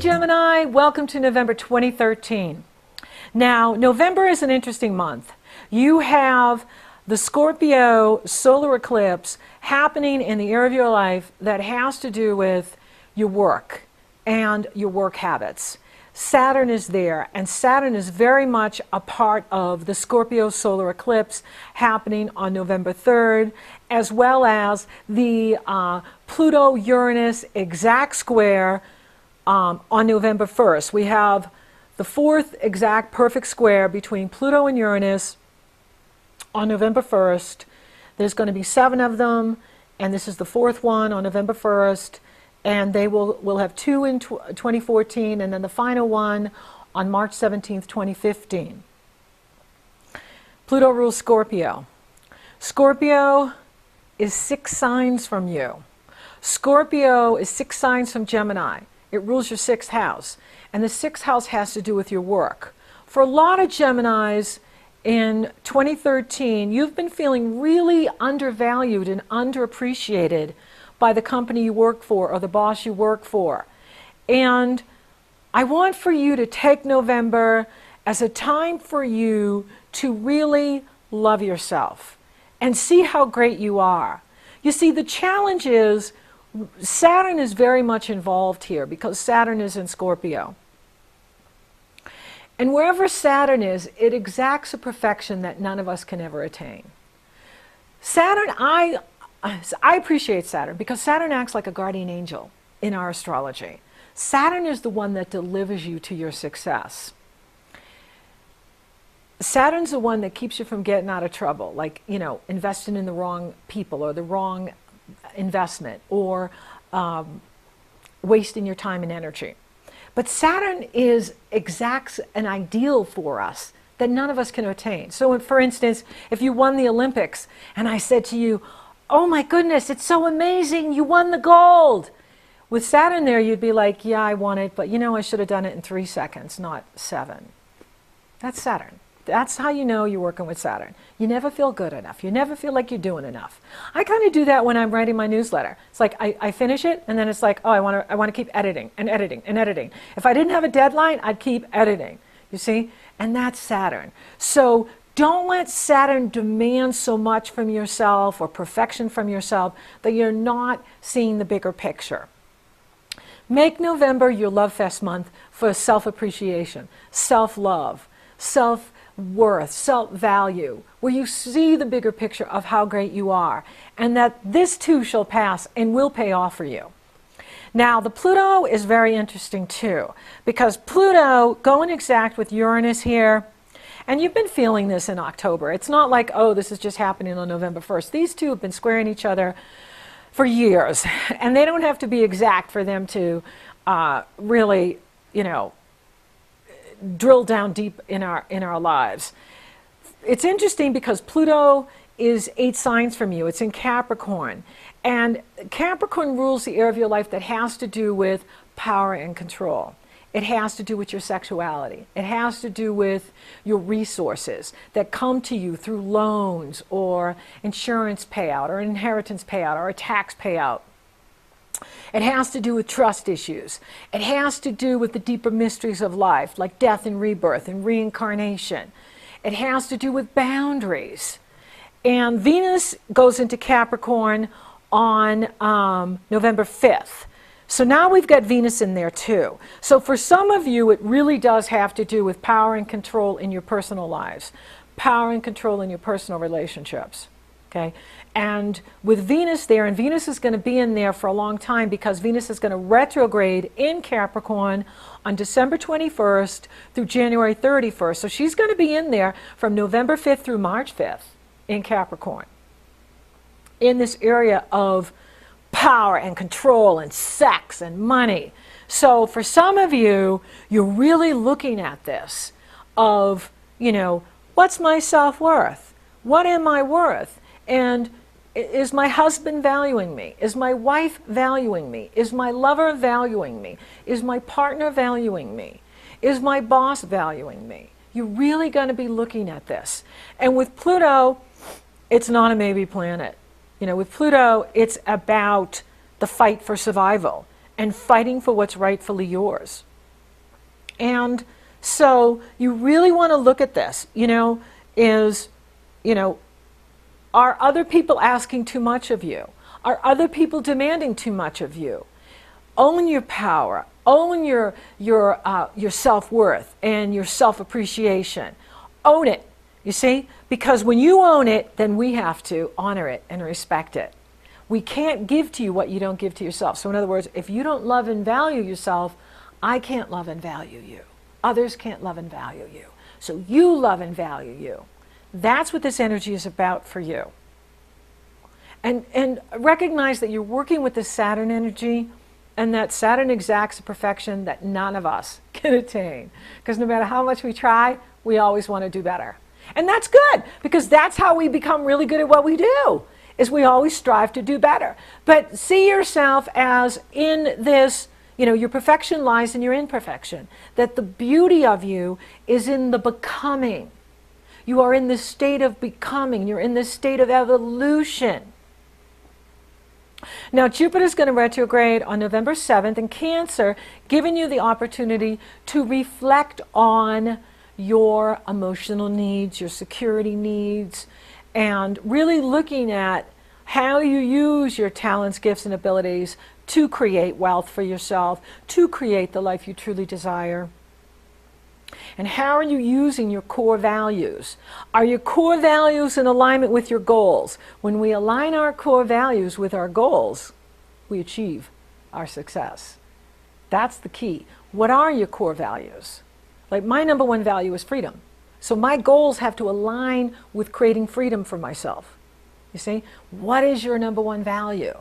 Gemini, welcome to November 2013. Now, November is an interesting month. You have the Scorpio solar eclipse happening in the area of your life that has to do with your work and your work habits. Saturn is there, and Saturn is very much a part of the Scorpio solar eclipse happening on November 3rd, as well as the Pluto-Uranus exact square on November 1st. We have the fourth exact perfect square between Pluto and Uranus on November 1st. There's going to be 7 of them, and this is the fourth one on November 1st. And they will have 2 in 2014, and then the final one on March 17th, 2015. Pluto rules Scorpio. Scorpio is 6 signs from you. Scorpio is 6 signs from Gemini. It rules your 6th house. And the 6th house has to do with your work. For a lot of Geminis in 2013, you've been feeling really undervalued and underappreciated by the company you work for or the boss you work for. And I want for you to take November as a time for you to really love yourself and see how great you are. You see, the challenge is Saturn is very much involved here because Saturn is in Scorpio. And wherever Saturn is, it exacts a perfection that none of us can ever attain. Saturn, I appreciate Saturn because Saturn acts like a guardian angel in our astrology. Saturn is the one that delivers you to your success. Saturn's the one that keeps you from getting out of trouble, like, you know, investing in the wrong people or the wrong investment or wasting your time and energy. But Saturn exacts an ideal for us that none of us can attain. So, for instance, if you won the Olympics and I said to you, "Oh my goodness, it's so amazing, you won the gold." With Saturn there, you'd be like, "Yeah, I won it, but you know, I should have done it in 3 seconds, not 7. That's Saturn. That's how you know you're working with Saturn. You never feel good enough. You never feel like you're doing enough. I kind of do that when I'm writing my newsletter. It's like I finish it, and then it's like, oh, I want to keep editing and editing and editing. If I didn't have a deadline, I'd keep editing. You see? And that's Saturn. So don't let Saturn demand so much from yourself or perfection from yourself that you're not seeing the bigger picture. Make November your Love Fest month for self-appreciation, self-love, self-worth, self-value, where you see the bigger picture of how great you are, and that this too shall pass and will pay off for you. Now, the Pluto is very interesting too, because Pluto going exact with Uranus here. And you've been feeling this in October. It's not like, oh, this is just happening on November 1st. These two have been squaring each other for years. And they don't have to be exact for them to really, you know, drill down deep in our lives. It's interesting because Pluto is 8 signs from you. It's in Capricorn. And Capricorn rules the area of your life that has to do with power and control. It has to do with your sexuality. It has to do with your resources that come to you through loans or insurance payout or inheritance payout or a tax payout. It has to do with trust issues. It has to do with the deeper mysteries of life, like death and rebirth and reincarnation. It has to do with boundaries. And Venus goes into Capricorn on November 5th. So now we've got Venus in there too. So for some of you, it really does have to do with power and control in your personal lives, power and control in your personal relationships. Okay? And with Venus there, and Venus is going to be in there for a long time because Venus is going to retrograde in Capricorn on December 21st through January 31st. So she's going to be in there from November 5th through March 5th in Capricorn, in this area of power and control and sex and money. So for some of you, you're really looking at this of, you know, what's my self-worth? What am I worth? And is my husband valuing me? Is my wife valuing me? Is my lover valuing me? Is my partner valuing me? Is my boss valuing me? You're really going to be looking at this. And with Pluto, it's not a maybe planet. You know, with Pluto, it's about the fight for survival and fighting for what's rightfully yours. And so you really want to look at this, are other people asking too much of you? Are other people demanding too much of you? Own your power, own your self-worth and your self-appreciation. Own it, you see? Because when you own it, then we have to honor it and respect it. We can't give to you what you don't give to yourself. So in other words, if you don't love and value yourself, I can't love and value you. Others can't love and value you. So you love and value you. That's what this energy is about for you. And recognize that you're working with the Saturn energy, and that Saturn exacts a perfection that none of us can attain. Because no matter how much we try, we always want to do better. And that's good, because that's how we become really good at what we do, is we always strive to do better. But see yourself as in this, your perfection lies in your imperfection. That the beauty of you is in the becoming. You are in this state of becoming. You're in this state of evolution. Now, Jupiter's going to retrograde on November 7th in Cancer, giving you the opportunity to reflect on your emotional needs, your security needs, and really looking at how you use your talents, gifts, and abilities to create wealth for yourself, to create the life you truly desire. And how are you using your core values? Are your core values in alignment with your goals? When we align our core values with our goals, we achieve our success. That's the key. What are your core values? Like, my number one value is freedom. So my goals have to align with creating freedom for myself. You see? What is your number one value?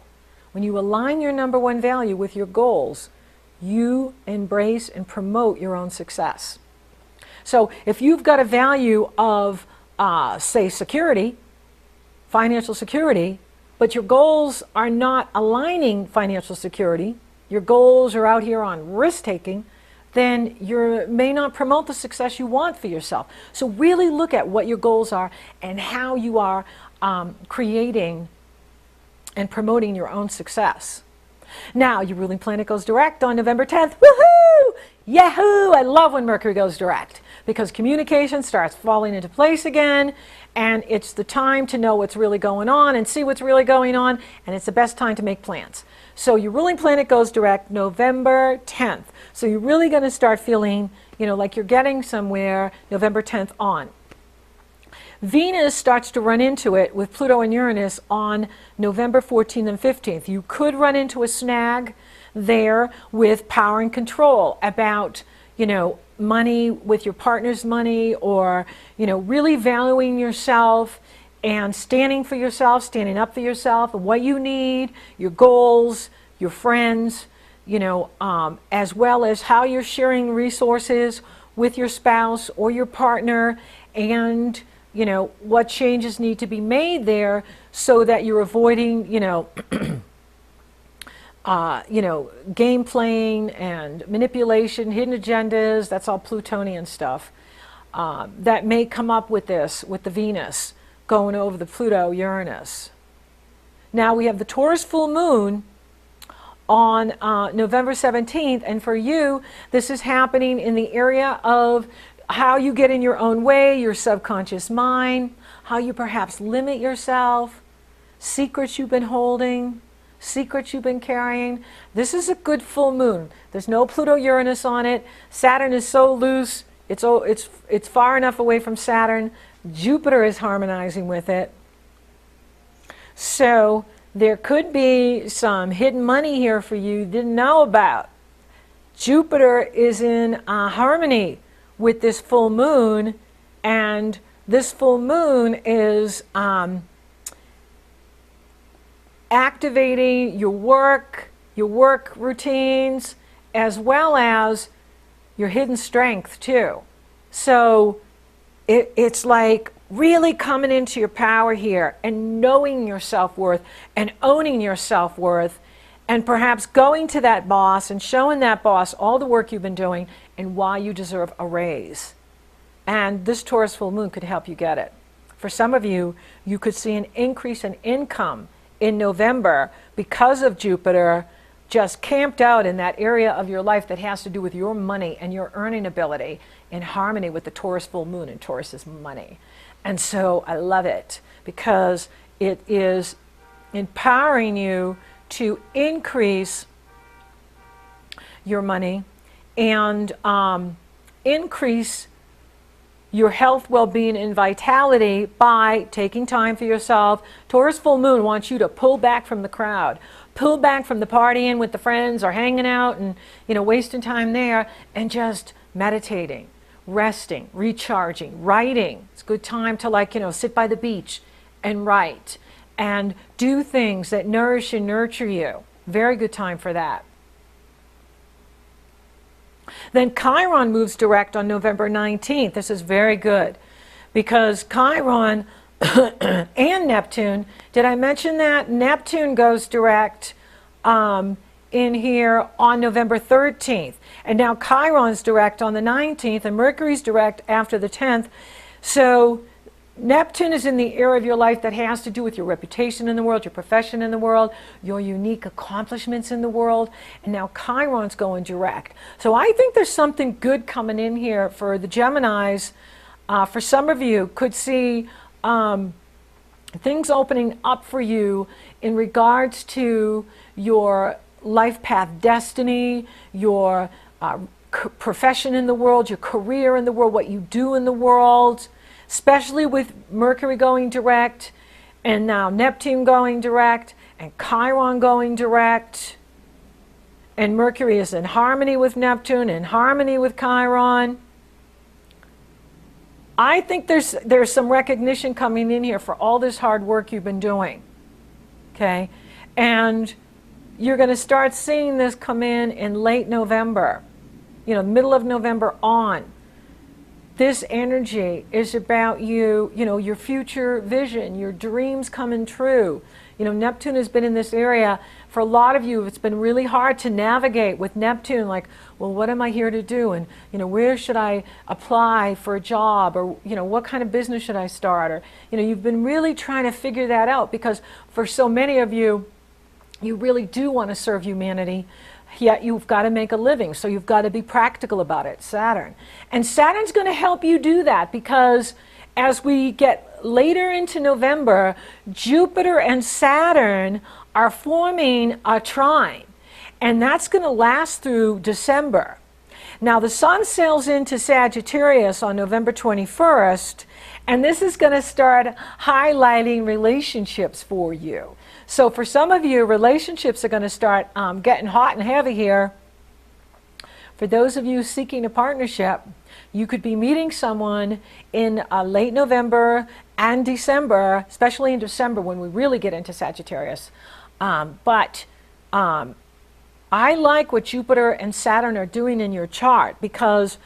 When you align your number one value with your goals, you embrace and promote your own success. So if you've got a value of, say, security, financial security, but your goals are not aligning financial security, your goals are out here on risk-taking, then you may not promote the success you want for yourself. So really look at what your goals are and how you are creating and promoting your own success. Now, your ruling planet goes direct on November 10th. Woohoo! Yahoo! I love when Mercury goes direct, because communication starts falling into place again, and it's the time to know what's really going on and see what's really going on, and it's the best time to make plans. So your ruling planet goes direct November 10th. So you're really going to start feeling, like you're getting somewhere November 10th on. Venus starts to run into it with Pluto and Uranus on November 14th and 15th. You could run into a snag there with power and control about, money, with your partner's money, or, really valuing yourself and standing for yourself, standing up for yourself and what you need, your goals, your friends, as well as how you're sharing resources with your spouse or your partner, and what changes need to be made there so that you're avoiding, game playing and manipulation, hidden agendas. That's all Plutonian stuff that may come up with this, with the Venus going over the Pluto Uranus. Now we have the Taurus full moon on November 17th, and for you, this is happening in the area of how you get in your own way, your subconscious mind, how you perhaps limit yourself, secrets you've been holding, secrets you've been carrying. This is a good full moon. There's no Pluto-Uranus on it. Saturn is so loose. It's far enough away from Saturn. Jupiter is harmonizing with it. So there could be some hidden money here for you didn't know about. Jupiter is in harmony with this full moon, and this full moon is activating your work routines, as well as your hidden strength too. So it's like really coming into your power here and knowing your self-worth and owning your self-worth, and perhaps going to that boss and showing that boss all the work you've been doing and why you deserve a raise. And this Taurus full moon could help you get it. For some of you, you could see an increase in income in November because of Jupiter just camped out in that area of your life that has to do with your money and your earning ability, in harmony with the Taurus full moon, and Taurus is money. And so I love it because it is empowering you to increase your money and increase your health, well-being, and vitality by taking time for yourself. Taurus full moon wants you to pull back from the crowd, pull back from the partying with the friends or hanging out and, you know, wasting time there, and just meditating, resting, recharging, writing. It's a good time to, like, you know, sit by the beach and write and do things that nourish and nurture you. Very good time for that. Then Chiron moves direct on November 19th. This is very good because Chiron and Neptune, did I mention that? Neptune goes direct in here on November 13th. And now Chiron's direct on the 19th and Mercury's direct after the 10th. So Neptune is in the area of your life that has to do with your reputation in the world, your profession in the world, your unique accomplishments in the world, and now Chiron's going direct. So I think there's something good coming in here for the Geminis. For some of you, could see things opening up for you in regards to your life path destiny, your profession in the world, your career in the world, what you do in the world, especially with Mercury going direct, and now Neptune going direct, and Chiron going direct, and Mercury is in harmony with Neptune, in harmony with Chiron. I think there's some recognition coming in here for all this hard work you've been doing, okay? And you're going to start seeing this come in late November, you know, middle of November on. This energy is about you, you know, your future vision, your dreams coming true. You know, Neptune has been in this area. For a lot of you, it's been really hard to navigate with Neptune, like, well, what am I here to do? And, you know, where should I apply for a job? Or, you know, what kind of business should I start? Or, you know, you've been really trying to figure that out because for so many of you, you really do want to serve humanity. Yet you've got to make a living, so you've got to be practical about it, Saturn. And Saturn's going to help you do that because as we get later into November, Jupiter and Saturn are forming a trine, and that's going to last through December. Now the Sun sails into Sagittarius on November 21st, and this is going to start highlighting relationships for you. So for some of you, relationships are going to start getting hot and heavy here. For those of you seeking a partnership, you could be meeting someone in late November and December, especially in December when we really get into Sagittarius. But I like what Jupiter and Saturn are doing in your chart because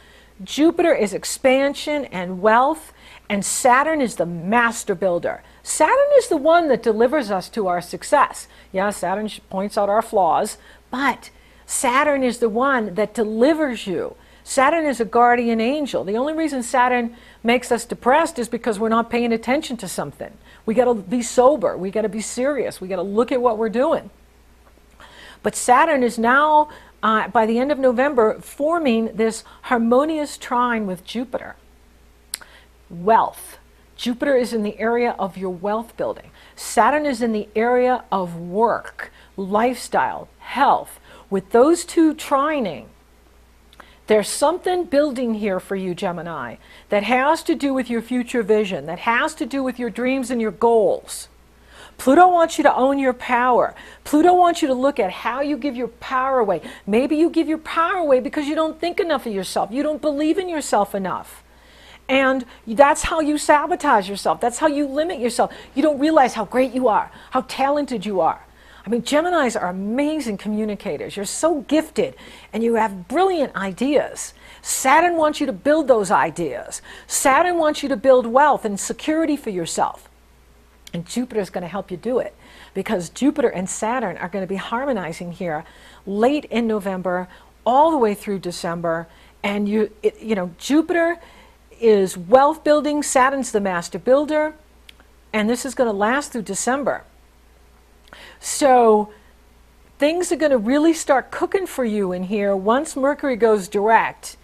Jupiter is expansion and wealth, and Saturn is the master builder. Saturn is the one that delivers us to our success. Yeah, Saturn points out our flaws, but Saturn is the one that delivers you. Saturn is a guardian angel. The only reason Saturn makes us depressed is because we're not paying attention to something. We got to be sober. We got to be serious. We got to look at what we're doing. But Saturn is now, by the end of November, forming this harmonious trine with Jupiter. Wealth. Jupiter is in the area of your wealth building. Saturn is in the area of work, lifestyle, health. With those two trining, there's something building here for you, Gemini, that has to do with your future vision, that has to do with your dreams and your goals. Pluto wants you to own your power. Pluto wants you to look at how you give your power away. Maybe you give your power away because you don't think enough of yourself. You don't believe in yourself enough. And that's how you sabotage yourself. That's how you limit yourself. You don't realize how great you are, how talented you are. I mean, Geminis are amazing communicators. You're so gifted and you have brilliant ideas. Saturn wants you to build those ideas. Saturn wants you to build wealth and security for yourself. And Jupiter is going to help you do it because Jupiter and Saturn are going to be harmonizing here late in November all the way through December. And you know, Jupiter is wealth building, Saturn's the master builder, and this is going to last through December. So things are going to really start cooking for you in here once Mercury goes direct,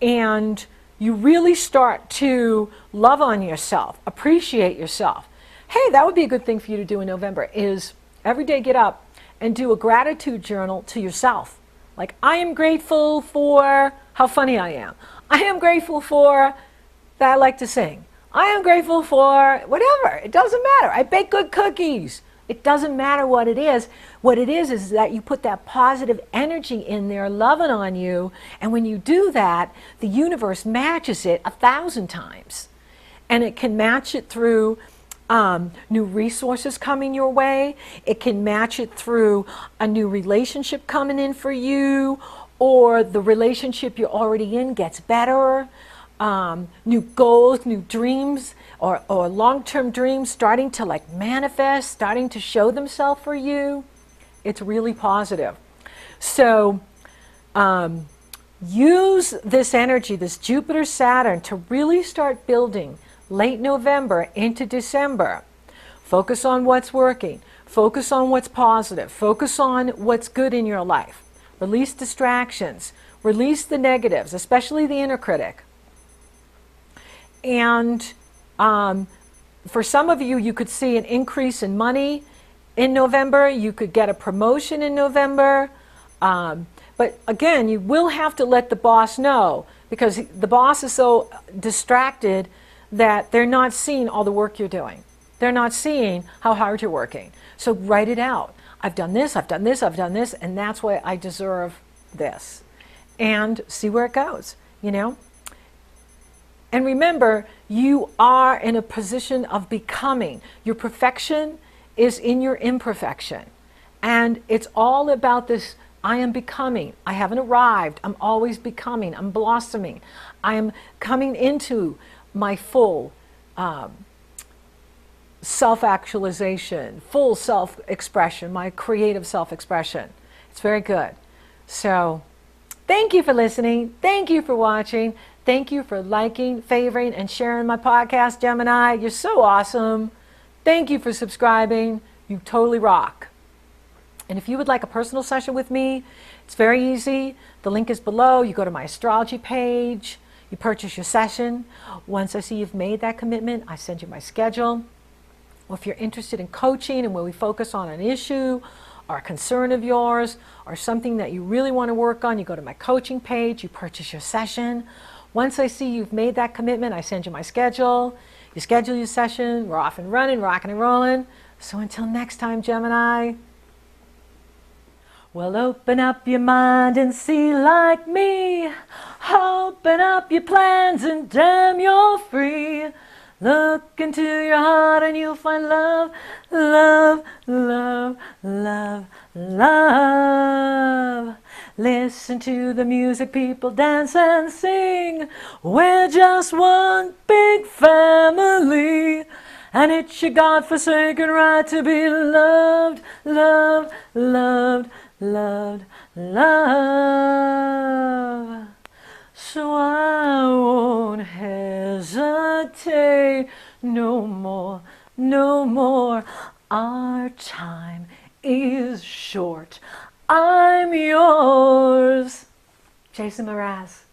and you really start to love on yourself, appreciate yourself. Hey, that would be a good thing for you to do in November, is every day get up and do a gratitude journal to yourself. Like, I am grateful for how funny I am. I am grateful for that I like to sing. I am grateful for whatever. It doesn't matter. I bake good cookies. It doesn't matter what it is. What it is that you put that positive energy in there, loving on you, and when you do that, the universe matches it 1,000 times. And it can match it through new resources coming your way. It can match it through a new relationship coming in for you, or the relationship you're already in gets better. New goals, new dreams, or long-term dreams starting to like manifest, starting to show themselves for you. It's really positive. So use this energy, this Jupiter-Saturn, to really start building late November into December. Focus on what's working. Focus on what's positive. Focus on what's good in your life. Release distractions. Release the negatives, especially the inner critic. And for some of you, you could see an increase in money in November. You could get a promotion in November. But again, you will have to let the boss know, because the boss is so distracted that they're not seeing all the work you're doing. They're not seeing how hard you're working. So write it out. I've done this, I've done this, I've done this, and that's why I deserve this. And see where it goes, you know? And remember, you are in a position of becoming. Your perfection is in your imperfection. And it's all about this, I am becoming. I haven't arrived. I'm always becoming. I'm blossoming. I am coming into my full self-actualization, full self-expression, my creative self-expression. It's very good. So thank you for listening. Thank you for watching. Thank you for liking, favoring, and sharing my podcast, Gemini. You're so awesome. Thank you for subscribing. You totally rock. And if you would like a personal session with me, it's very easy. The link is below. You go to my astrology page. You purchase your session. Once I see you've made that commitment, I send you my schedule. Or if you're interested in coaching and where we focus on an issue or a concern of yours or something that you really want to work on, you go to my coaching page, you purchase your session. Once I see you've made that commitment, I send you my schedule. You schedule your session. We're off and running, rocking and rolling. So until next time, Gemini. Well, open up your mind and see like me. Open up your plans and damn, you're free. Look into your heart and you'll find love, love, love, love, love. Listen to the music, people dance and sing. We're just one big family, and it's your God-forsaken right to be loved, loved, loved, loved, loved. So I won't hesitate no more, no more. Our time is short. I'm yours. Jason Mraz.